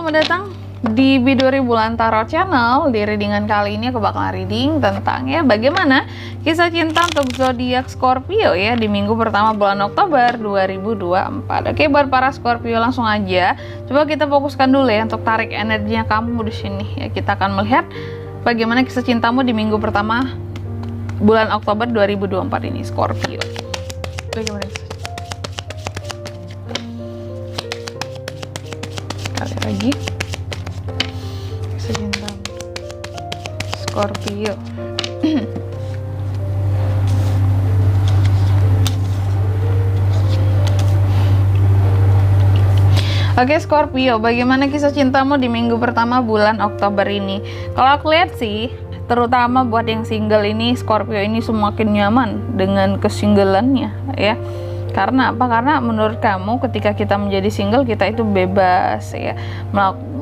selamat datang di Biduri Bulan Tarot Channel. Di readingan kali ini aku bakal reading tentang ya bagaimana kisah cinta untuk zodiak Scorpio ya di minggu pertama bulan Oktober 2024. Oke, buat para Scorpio langsung aja coba kita fokuskan dulu ya untuk tarik energinya kamu di sini ya. Kita akan melihat bagaimana kisah cintamu di minggu pertama bulan Oktober 2024 ini Scorpio. Bagaimana sekali lagi kisah cinta Scorpio. Oke Scorpio, bagaimana kisah cintamu di minggu pertama bulan Oktober ini? Kalau aku lihat sih, terutama buat yang single ini, Scorpio ini semakin nyaman dengan kesinggelannya ya. Karena apa? Karena menurut kamu ketika kita menjadi single, kita itu bebas ya,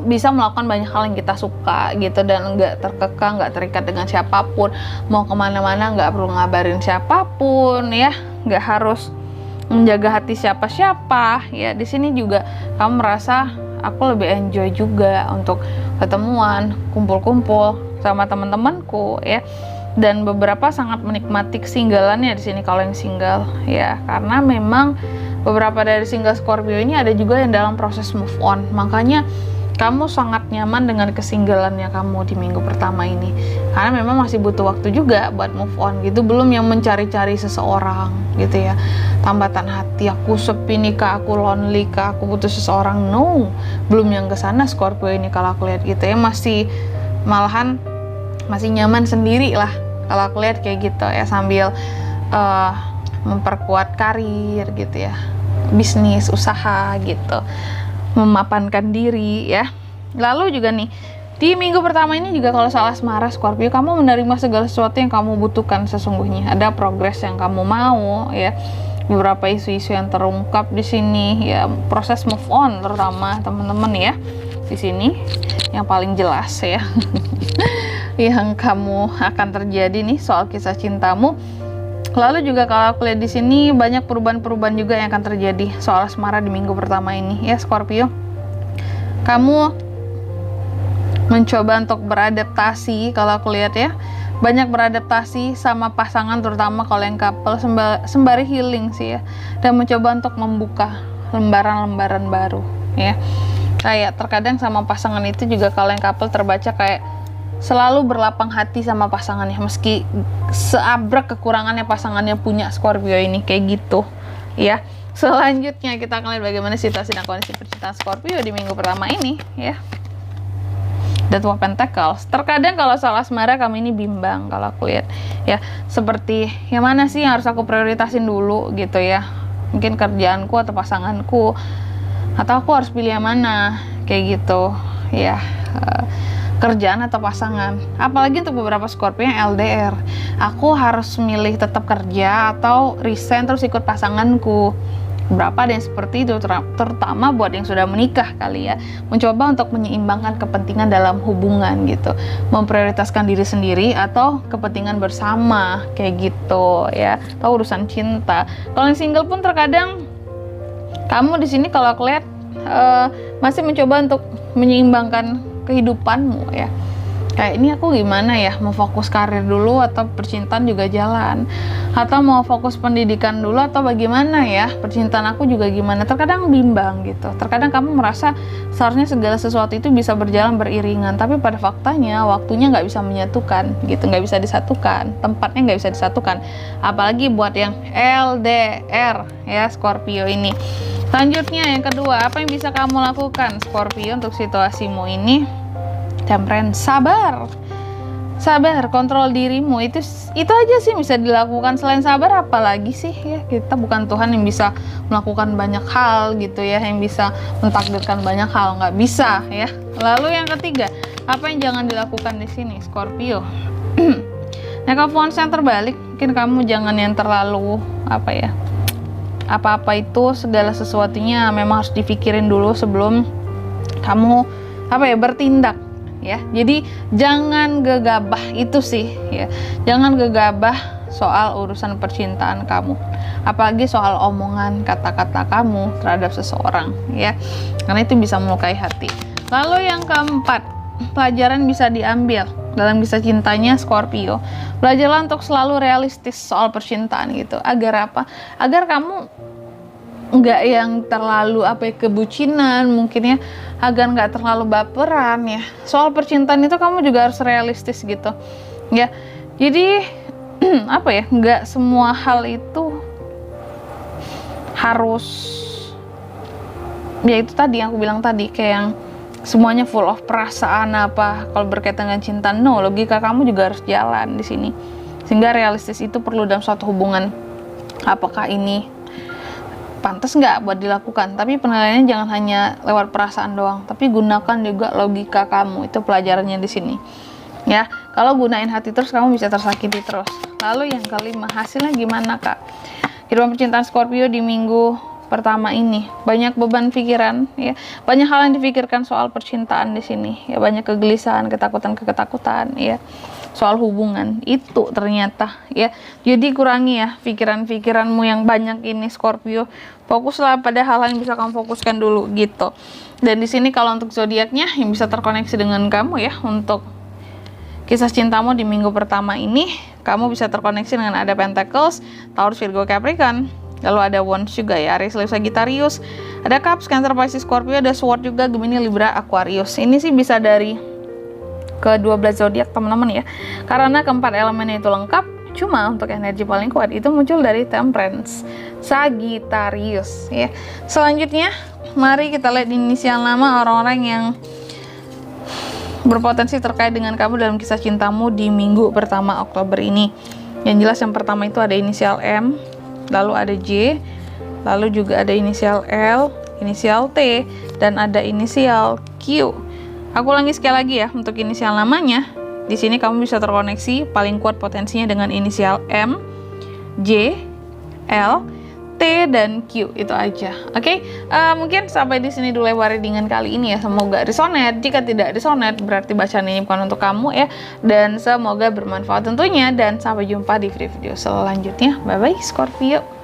bisa melakukan banyak hal yang kita suka gitu, dan nggak terkekang, nggak terikat dengan siapapun, mau kemana-mana nggak perlu ngabarin siapapun ya, nggak harus menjaga hati siapa-siapa ya. Di sini juga kamu merasa aku lebih enjoy juga untuk ketemuan, kumpul-kumpul sama teman-temanku ya. Dan beberapa sangat menikmati kesinggalannya di sini kalau yang single ya, karena memang beberapa dari single Scorpio ini ada juga yang dalam proses move on. Makanya kamu sangat nyaman dengan kesinggalannya kamu di minggu pertama ini, karena memang masih butuh waktu juga buat move on gitu. Belum yang mencari-cari seseorang gitu ya, tambatan hati, aku sepi nih kak, aku lonely kak, aku butuh seseorang. No, belum yang kesana Scorpio ini kalau aku lihat gitu ya. Malahan masih nyaman sendiri lah kalau aku lihat kayak gitu ya, sambil memperkuat karir gitu ya, bisnis, usaha gitu, memapankan diri ya. Lalu juga nih di minggu pertama ini juga kalau soal asmara Scorpio, kamu menerima segala sesuatu yang kamu butuhkan sesungguhnya. Ada progres yang kamu mau ya, beberapa isu-isu yang terungkap di sini ya, proses move on terutama teman-teman ya. Di sini yang paling jelas ya yang kamu akan terjadi nih soal kisah cintamu. Lalu juga kalau aku lihat di sini banyak perubahan-perubahan juga yang akan terjadi soal asmara di minggu pertama ini ya Scorpio. Kamu mencoba untuk beradaptasi, kalau aku lihat ya, banyak beradaptasi sama pasangan, terutama kalau yang couple, sembari healing sih ya, dan mencoba untuk membuka lembaran-lembaran baru ya. Kayak terkadang sama pasangan itu juga kalau yang couple terbaca kayak selalu berlapang hati sama pasangannya, meski seabrek kekurangannya pasangannya punya Scorpio ini kayak gitu ya. Selanjutnya kita akan lihat bagaimana situasi dan kondisi percintaan Scorpio di minggu pertama ini ya. The Two of Pentacles. Terkadang kalau soal asmara kami ini bimbang kalau aku lihat ya, seperti yang mana sih yang harus aku prioritasin dulu gitu ya, mungkin kerjaanku atau pasanganku, atau aku harus pilih yang mana kayak gitu ya, kerjaan atau pasangan. Apalagi untuk beberapa Scorpio yang LDR, aku harus milih tetap kerja atau resign terus ikut pasanganku. Berapa ada yang seperti itu, terutama buat yang sudah menikah kali ya, mencoba untuk menyeimbangkan kepentingan dalam hubungan gitu, memprioritaskan diri sendiri atau kepentingan bersama kayak gitu ya, atau urusan cinta. Kalau yang single pun terkadang kamu di sini kalau aku lihat masih mencoba untuk menyeimbangkan kehidupanmu ya. Kayak ini aku gimana ya, mau fokus karir dulu atau percintaan juga jalan, atau mau fokus pendidikan dulu atau bagaimana ya, percintaan aku juga gimana. Terkadang bimbang gitu. Terkadang kamu merasa seharusnya segala sesuatu itu bisa berjalan beriringan, tapi pada faktanya waktunya nggak bisa menyatukan gitu, nggak bisa disatukan, tempatnya nggak bisa disatukan. Apalagi buat yang LDR ya Scorpio ini. Selanjutnya yang kedua, apa yang bisa kamu lakukan Scorpio untuk situasimu ini? Temperance, sabar, kontrol dirimu, itu aja sih bisa dilakukan. Selain sabar apalagi sih ya, kita bukan Tuhan yang bisa melakukan banyak hal gitu ya, yang bisa mentakdirkan banyak hal, nggak bisa ya. Lalu yang ketiga, apa yang jangan dilakukan di sini Scorpio? Nah, kalau Wands yang terbalik, mungkin kamu jangan yang terlalu apa-apa itu segala sesuatunya memang harus dipikirin dulu sebelum kamu bertindak ya. Jadi jangan gegabah, itu sih ya, jangan gegabah soal urusan percintaan kamu, apalagi soal omongan kata-kata kamu terhadap seseorang ya, karena itu bisa melukai hati. Lalu yang keempat, pelajaran bisa diambil dalam kisah cintanya Scorpio. Belajarlah untuk selalu realistis soal percintaan gitu. Agar apa? Agar kamu nggak yang terlalu kebucinan mungkin ya, agar nggak terlalu baperan ya. Soal percintaan itu kamu juga harus realistis gitu ya. Jadi nggak semua hal itu harus ya itu tadi yang aku bilang tadi, kayak yang semuanya full of perasaan kalau berkaitan dengan cinta. No, logika kamu juga harus jalan di sini. Sehingga realistis itu perlu dalam suatu hubungan. Apakah ini pantas nggak buat dilakukan? Tapi penilaiannya jangan hanya lewat perasaan doang, tapi gunakan juga logika kamu. Itu pelajarannya di sini. Ya, kalau gunain hati terus kamu bisa tersakiti terus. Lalu yang kelima, hasilnya gimana Kak? Kehidupan percintaan Scorpio di minggu pertama ini banyak beban pikiran ya, banyak hal yang dipikirkan soal percintaan di sini ya, banyak kegelisahan, ketakutan ya soal hubungan itu ternyata ya. Jadi kurangi ya pikiran-pikiranmu yang banyak ini Scorpio, fokuslah pada hal yang bisa kamu fokuskan dulu gitu. Dan di sini kalau untuk zodiaknya yang bisa terkoneksi dengan kamu ya, untuk kisah cintamu di minggu pertama ini kamu bisa terkoneksi dengan ada Pentacles, Taurus, Virgo, Capricorn. Lalu ada Wands juga ya, Aries, Leo, Sagittarius, ada Cups, Cancer, Pisces, Scorpio, ada Sword juga, Gemini, Libra, Aquarius. Ini sih bisa dari ke-12 zodiak teman-teman ya, karena keempat elemennya itu lengkap. Cuma untuk energi paling kuat itu muncul dari Temperance, Sagittarius ya. Selanjutnya mari kita lihat inisial nama orang-orang yang berpotensi terkait dengan kamu dalam kisah cintamu di minggu pertama Oktober ini. Yang jelas yang pertama itu ada inisial M, lalu ada J, lalu juga ada inisial L, inisial T, dan ada inisial Q. Aku ulangi sekali lagi ya untuk inisial namanya. Di sini kamu bisa terkoneksi paling kuat potensinya dengan inisial M, J, L, T, dan Q. Itu aja. Oke, mungkin sampai di sini dulu lebar readingan kali ini ya. Semoga resonate. Jika tidak resonate berarti bacaan ini bukan untuk kamu ya. Dan semoga bermanfaat tentunya. Dan sampai jumpa di video-video selanjutnya. Bye bye Scorpio.